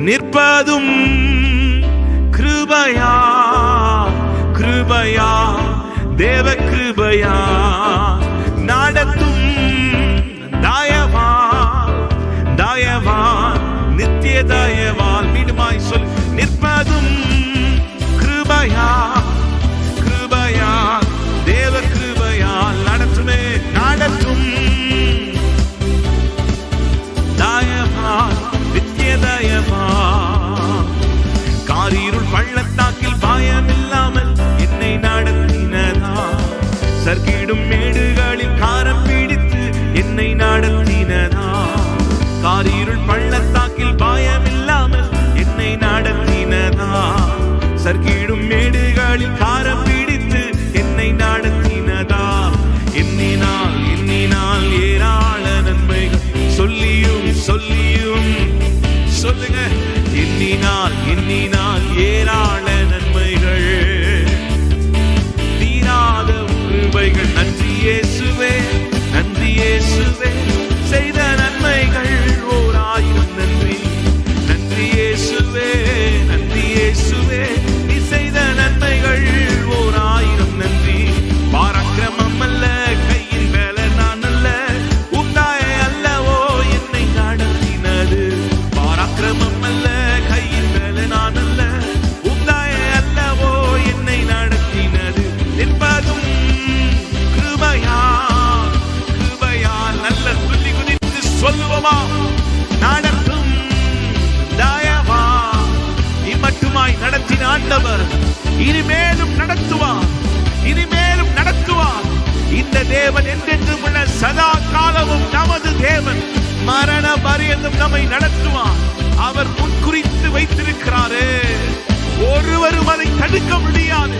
நிற்பதும் கிருபையா கிருபையா தேவ கிருபையா நடத்தும் தயவா தயவா நித்திய தயவால் மீண்டுமாய் சொல் நிற்பதும் கிருபையா கிருபையா தேவ கிருபையால் நடத்துமே நடத்தும் தயவா நித்திய தயவா காரிருள் பள்ளத்தாக்கில் பயமில்லாமல் என்னை நடத்தினதா சர்க்கிடும் மேடுகளில் காரம் பிடித்து என்னை நடத்தினதா காரிருள் பள்ளத்தாக்கில் பயமில்லாமல் என்னை நடத்தினதா சர்க்கிடும் மேடுகளில் காரம் பிடித்து என்னை நடத்தினதா எண்ணினால் எண்ணினால் ஏராள நன்மைகள் சொல்லியும் சொல்லியும் சொல்லுங்க எண்ணினால் எண்ணினால் ஏராள நன்மைகள் தீராத கிருபைகள் நன்றி இயேசுவே நன்றி இயேசுவே செய்த நன்மைகள் ஓர் ஆயிரம் நன்றி நன்றி இயேசுவே நன்றி இயேசுவே நீ செய்த நன்மைகள் ஓர் ஆயிரம் நன்றி பாராக்கிரமம் அல்ல கையின் வேலை நான் அல்ல உண்டாய அல்லவோ என்னை நடத்தினது பாராக்கிரமம் அல்ல கையின் வேலை நான் அல்ல உண்டாய அல்லவோ என்னை நடத்தினது என்பதும் கிருபையா கிருபையா நல்ல துள்ளி குதித்து சொல்லுவோமா நடத்தும் தயவா இம்மட்டுமாய் நடத்தின ஆண்டவர் இனிமேலும் நடத்துவார் இனிமேலும் நடத்துவார் இந்த தேவன் என்றென்றும் உள்ள சதா காலமும் நமது தேவன் மரண பரியந்தம் நம்மை நடத்துவார் அவர் முன்குறித்து வைத்திருக்கிறாரே ஒருவரும் அதை தடுக்க முடியாது